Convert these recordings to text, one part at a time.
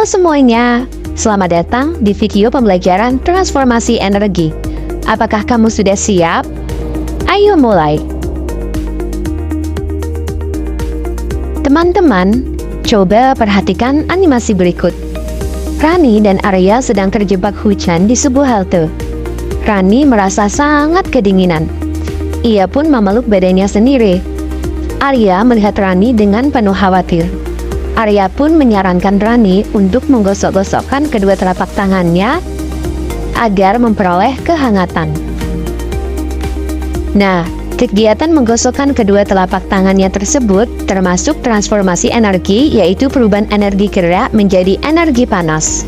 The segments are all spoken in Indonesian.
semuanya, selamat datang di video pembelajaran transformasi energi. Apakah kamu sudah siap? Ayo mulai. Teman-teman, coba perhatikan animasi berikut. Rani dan Arya sedang terjebak hujan di sebuah halte. Rani merasa sangat kedinginan. Ia pun memeluk badannya sendiri. Arya melihat Rani dengan penuh khawatir. Arya pun menyarankan Rani untuk menggosok-gosokkan kedua telapak tangannya agar memperoleh kehangatan. Nah, kegiatan menggosokkan kedua telapak tangannya tersebut termasuk transformasi energi, yaitu perubahan energi gerak menjadi energi panas.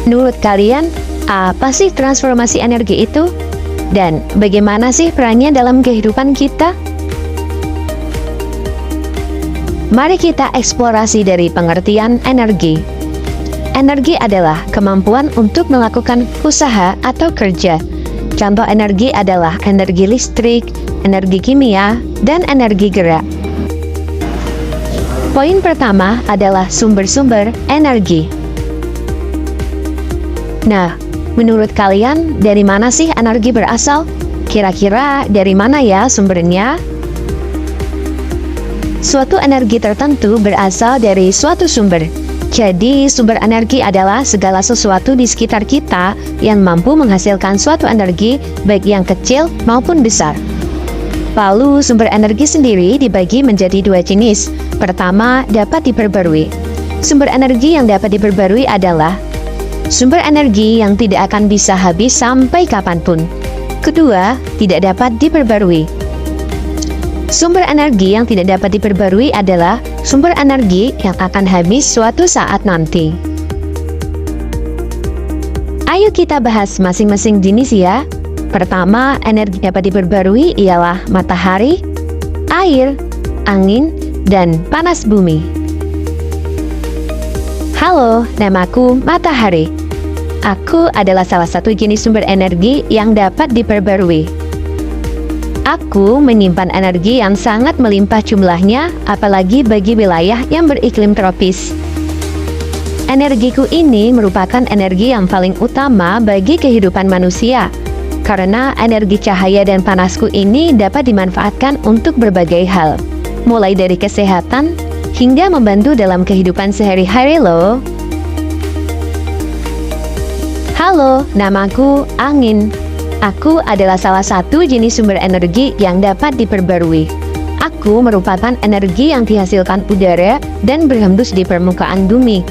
Menurut kalian, apa sih transformasi energi itu? Dan bagaimana sih perannya dalam kehidupan kita? Mari kita eksplorasi dari pengertian energi. Energi adalah kemampuan untuk melakukan usaha atau kerja. Contoh energi adalah energi listrik, energi kimia, dan energi gerak. Poin pertama adalah sumber-sumber energi. Nah, menurut kalian dari mana sih energi berasal? Kira-kira dari mana ya sumbernya? Suatu energi tertentu berasal dari suatu sumber. Jadi, sumber energi adalah segala sesuatu di sekitar kita yang mampu menghasilkan suatu energi, baik yang kecil maupun besar. Lalu, sumber energi sendiri dibagi menjadi dua jenis. Pertama, dapat diperbarui. Sumber energi yang dapat diperbarui adalah sumber energi yang tidak akan bisa habis sampai kapanpun. Kedua, tidak dapat diperbarui. Sumber energi yang tidak dapat diperbarui adalah sumber energi yang akan habis suatu saat nanti. Ayo kita bahas masing-masing jenis ya. Pertama, energi dapat diperbarui ialah matahari, air, angin, dan panas bumi. Halo, namaku Matahari. Aku adalah salah satu jenis sumber energi yang dapat diperbarui. Aku menyimpan energi yang sangat melimpah jumlahnya, apalagi bagi wilayah yang beriklim tropis. Energiku ini merupakan energi yang paling utama bagi kehidupan manusia, karena energi cahaya dan panasku ini dapat dimanfaatkan untuk berbagai hal, mulai dari kesehatan hingga membantu dalam kehidupan sehari-hari loh. Halo, namaku Angin. Aku adalah salah satu jenis sumber energi yang dapat diperbarui. Aku merupakan energi yang dihasilkan udara dan berhembus di permukaan bumi.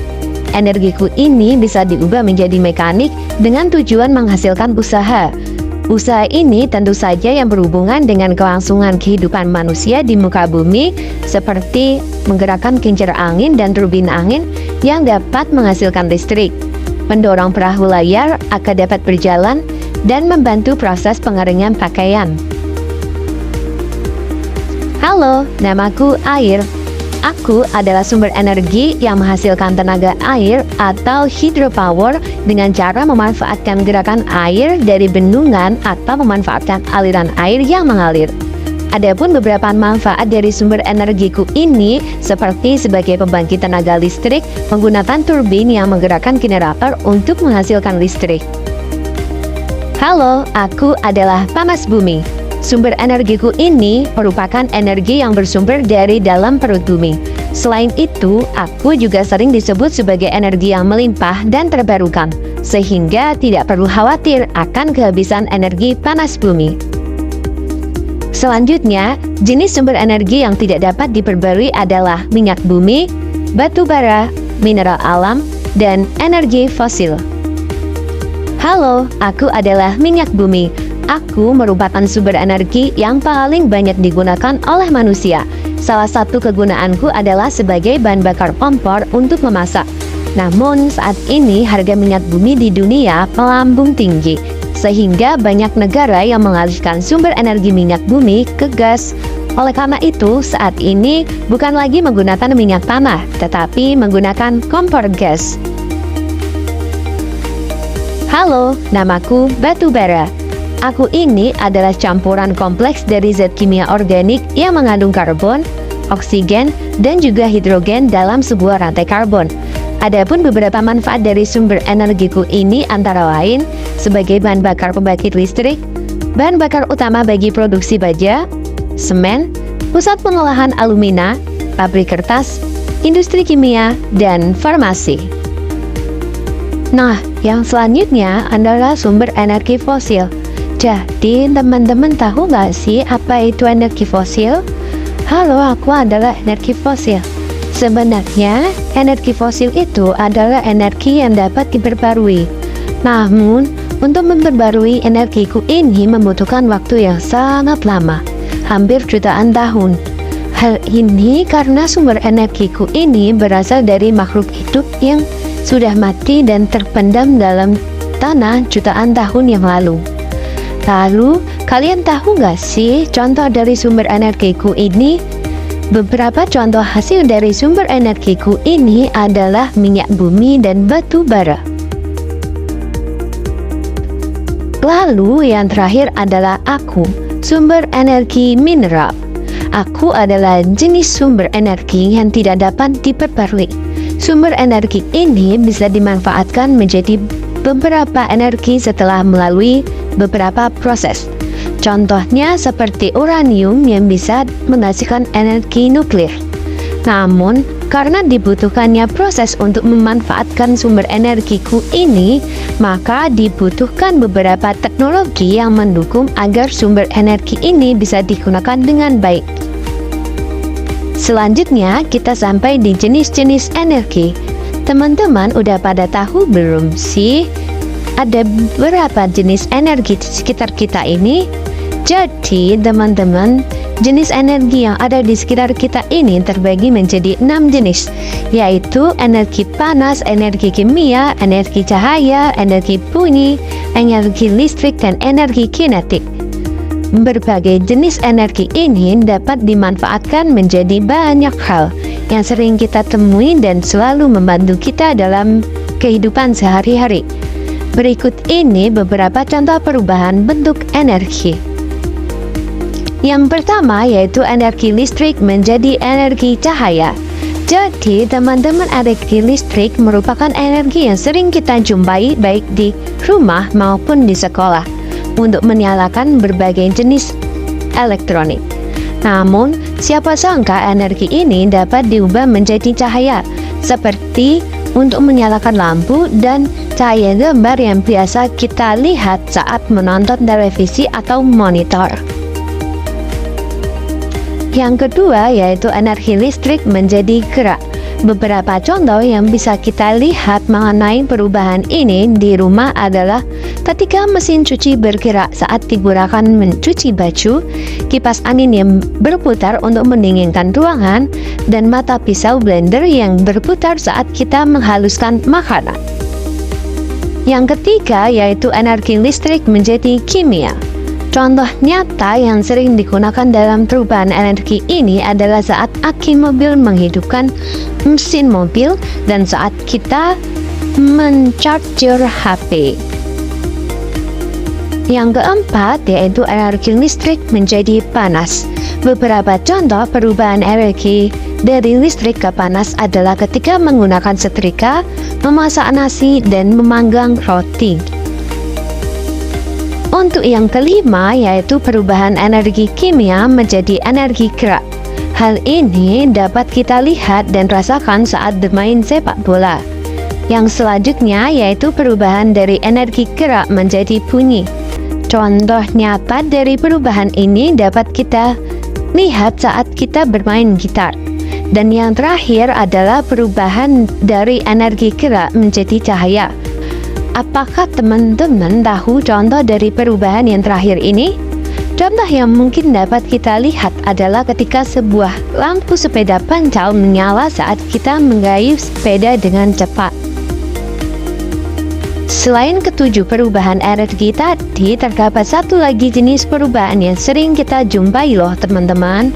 Energiku ini bisa diubah menjadi mekanik dengan tujuan menghasilkan usaha. Usaha ini tentu saja yang berhubungan dengan kelangsungan kehidupan manusia di muka bumi, seperti menggerakkan kincir angin dan turbin angin yang dapat menghasilkan listrik, mendorong perahu layar agar dapat berjalan, dan membantu proses pengeringan pakaian. Halo, namaku Air. Aku adalah sumber energi yang menghasilkan tenaga air atau hydropower dengan cara memanfaatkan gerakan air dari bendungan atau memanfaatkan aliran air yang mengalir. Adapun beberapa manfaat dari sumber energiku ini seperti sebagai pembangkit tenaga listrik menggunakan turbin yang menggerakkan generator untuk menghasilkan listrik. Halo, aku adalah panas bumi. Sumber energiku ini merupakan energi yang bersumber dari dalam perut bumi. Selain itu, aku juga sering disebut sebagai energi yang melimpah dan terbarukan, sehingga tidak perlu khawatir akan kehabisan energi panas bumi. Selanjutnya, jenis sumber energi yang tidak dapat diperbarui adalah minyak bumi, batu bara, mineral alam, dan energi fosil. Halo, aku adalah minyak bumi. Aku merupakan sumber energi yang paling banyak digunakan oleh manusia. Salah satu kegunaanku adalah sebagai bahan bakar kompor untuk memasak. Namun, saat ini harga minyak bumi di dunia melambung tinggi, sehingga banyak negara yang mengalihkan sumber energi minyak bumi ke gas. Oleh karena itu, saat ini bukan lagi menggunakan minyak tanah, tetapi menggunakan kompor gas. Halo, namaku batu bara. Aku ini adalah campuran kompleks dari zat kimia organik yang mengandung karbon, oksigen, dan juga hidrogen dalam sebuah rantai karbon. Adapun beberapa manfaat dari sumber energiku ini antara lain sebagai bahan bakar pembangkit listrik, bahan bakar utama bagi produksi baja, semen, pusat pengolahan alumina, pabrik kertas, industri kimia, dan farmasi. Nah, yang selanjutnya adalah sumber energi fosil. Jadi, teman-teman tahu nggak sih apa itu energi fosil? Halo, aku adalah energi fosil. Sebenarnya, energi fosil itu adalah energi yang dapat diperbarui. Namun, untuk memperbarui energiku ini membutuhkan waktu yang sangat lama, hampir jutaan tahun. Hal ini karena sumber energiku ini berasal dari makhluk hidup yang sudah mati dan terpendam dalam tanah jutaan tahun yang lalu. Lalu, kalian tahu nggak sih contoh dari sumber energiku ini? Beberapa contoh hasil dari sumber energiku ini adalah minyak bumi dan batu bara. Lalu yang terakhir adalah aku, sumber energi mineral. Aku adalah jenis sumber energi yang tidak dapat diperbarui. Sumber energi ini bisa dimanfaatkan menjadi beberapa energi setelah melalui beberapa proses. Contohnya seperti uranium yang bisa menghasilkan energi nuklir. Namun, karena dibutuhkannya proses untuk memanfaatkan sumber energiku ini, maka dibutuhkan beberapa teknologi yang mendukung agar sumber energi ini bisa digunakan dengan baik. Selanjutnya, kita sampai di jenis-jenis energi. Teman-teman udah pada tahu belum sih? Ada berapa jenis energi di sekitar kita ini? Jadi, teman-teman, jenis energi yang ada di sekitar kita ini terbagi menjadi 6 jenis, yaitu energi panas, energi kimia, energi cahaya, energi bunyi, energi listrik, dan energi kinetik. Berbagai jenis energi ini dapat dimanfaatkan menjadi banyak hal yang sering kita temui dan selalu membantu kita dalam kehidupan sehari-hari. Berikut ini beberapa contoh perubahan bentuk energi. Yang pertama yaitu energi listrik menjadi energi cahaya. Jadi, teman-teman, energi listrik merupakan energi yang sering kita jumpai baik di rumah maupun di sekolah untuk menyalakan berbagai jenis elektronik. Namun, siapa sangka energi ini dapat diubah menjadi cahaya, seperti untuk menyalakan lampu dan cahaya gambar yang biasa kita lihat saat menonton televisi atau monitor. Yang kedua yaitu energi listrik menjadi gerak. Beberapa contoh yang bisa kita lihat mengenai perubahan ini di rumah adalah ketika mesin cuci bergerak saat digunakan mencuci baju, kipas angin yang berputar untuk mendinginkan ruangan, dan mata pisau blender yang berputar saat kita menghaluskan makanan. Yang ketiga yaitu energi listrik menjadi kimia. Contoh nyata yang sering digunakan dalam perubahan energi ini adalah saat aki mobil menghidupkan mesin mobil dan saat kita mencharger HP. Yang keempat yaitu energi listrik menjadi panas. Beberapa contoh perubahan energi dari listrik ke panas adalah ketika menggunakan setrika, memasak nasi, dan memanggang roti. Untuk yang kelima yaitu perubahan energi kimia menjadi energi gerak. Hal ini dapat kita lihat dan rasakan saat bermain sepak bola. Yang selanjutnya yaitu perubahan dari energi gerak menjadi bunyi. Contoh nyata dari perubahan ini dapat kita lihat saat kita bermain gitar. Dan yang terakhir adalah perubahan dari energi gerak menjadi cahaya. Apakah teman-teman tahu contoh dari perubahan yang terakhir ini? Contoh yang mungkin dapat kita lihat adalah ketika sebuah lampu sepeda pancal menyala saat kita menggayuh sepeda dengan cepat. Selain ketujuh perubahan energi tadi, terdapat satu lagi jenis perubahan yang sering kita jumpai loh teman-teman.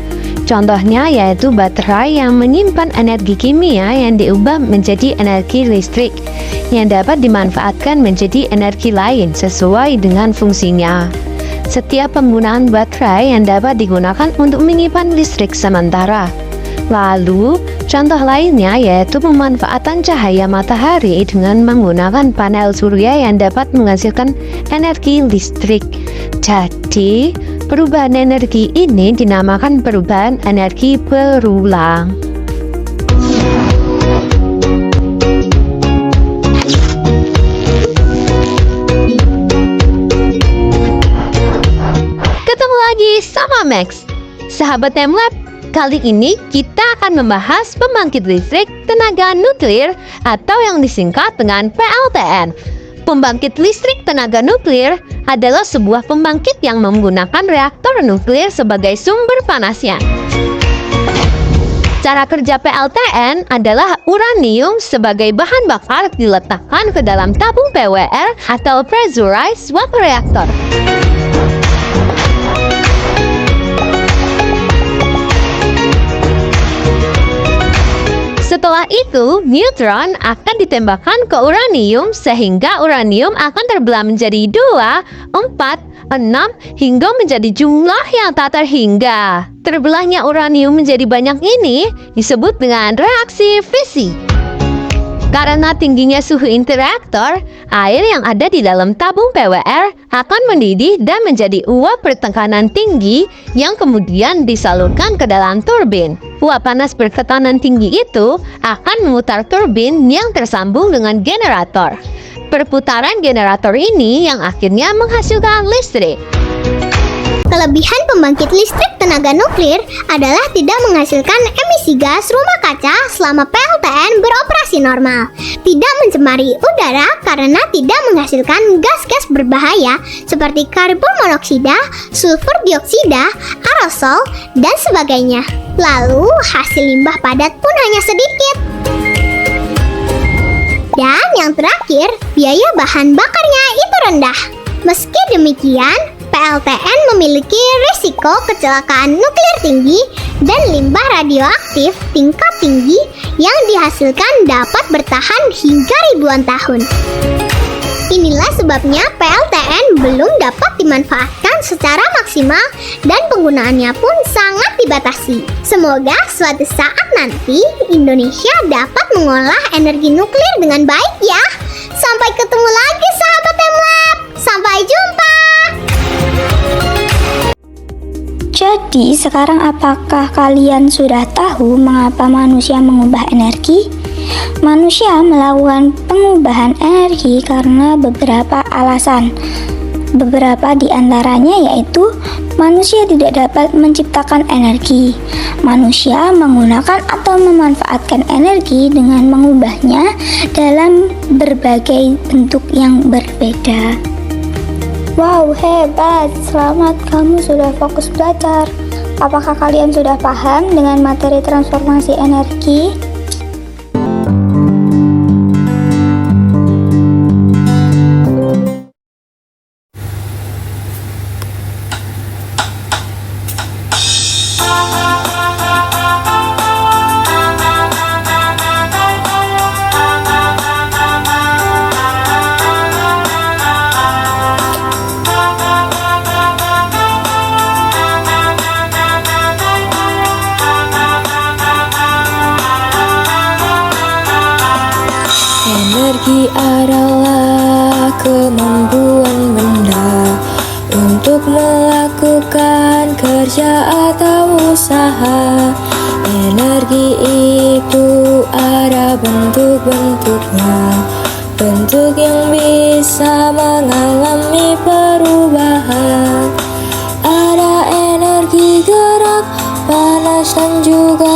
Contohnya yaitu baterai yang menyimpan energi kimia yang diubah menjadi energi listrik yang dapat dimanfaatkan menjadi energi lain sesuai dengan fungsinya. Setiap penggunaan baterai yang dapat digunakan untuk menyimpan listrik sementara. Lalu, Contoh lainnya yaitu pemanfaatan cahaya matahari dengan menggunakan panel surya yang dapat menghasilkan energi listrik. Jadi, perubahan energi ini dinamakan perubahan energi berulang. Ketemu lagi sama Max, sahabat Temlab. Kali ini kita akan membahas pembangkit listrik tenaga nuklir atau yang disingkat dengan PLTN. Pembangkit listrik tenaga nuklir adalah sebuah pembangkit yang menggunakan reaktor nuklir sebagai sumber panasnya. Cara kerja PLTN adalah uranium sebagai bahan bakar diletakkan ke dalam tabung PWR atau Pressurized Water Reactor. Setelah itu, neutron akan ditembakkan ke uranium sehingga uranium akan terbelah menjadi 2, 4, 6 hingga menjadi jumlah yang tak terhingga. Terbelahnya uranium menjadi banyak ini disebut dengan reaksi fisi. Karena tingginya suhu interaktor, air yang ada di dalam tabung PWR akan mendidih dan menjadi uap bertekanan tinggi yang kemudian disalurkan ke dalam turbin. Uap panas bertekanan tinggi itu akan memutar turbin yang tersambung dengan generator. Perputaran generator ini yang akhirnya menghasilkan listrik. Kelebihan pembangkit listrik tenaga nuklir adalah tidak menghasilkan emisi gas rumah kaca selama PLTN beroperasi normal, tidak mencemari udara karena tidak menghasilkan gas-gas berbahaya seperti karbon monoksida, sulfur dioksida, aerosol, dan sebagainya. Lalu, hasil limbah padat pun hanya sedikit. Dan yang terakhir, biaya bahan bakarnya itu rendah. Meski demikian, PLTN memiliki risiko kecelakaan nuklir tinggi dan limbah radioaktif tingkat tinggi yang dihasilkan dapat bertahan hingga ribuan tahun. Inilah sebabnya PLTN belum dapat dimanfaatkan secara maksimal dan penggunaannya pun sangat dibatasi. Semoga suatu saat nanti Indonesia dapat mengolah energi nuklir dengan baik ya. Sampai ketemu lagi sahabat Temlab. Sampai jumpa. Jadi, sekarang apakah kalian sudah tahu mengapa manusia mengubah energi? Manusia melakukan pengubahan energi karena beberapa alasan. Beberapa di antaranya yaitu manusia tidak dapat menciptakan energi. Manusia menggunakan atau memanfaatkan energi dengan mengubahnya dalam berbagai bentuk yang berbeda. Wow, hebat! Selamat, kamu sudah fokus belajar. Apakah kalian sudah paham dengan materi transformasi energi? Energi adalah kemampuan benda untuk melakukan kerja atau usaha. Energi itu ada bentuk-bentuknya, bentuk yang bisa mengalami perubahan. Ada energi gerak, panas dan juga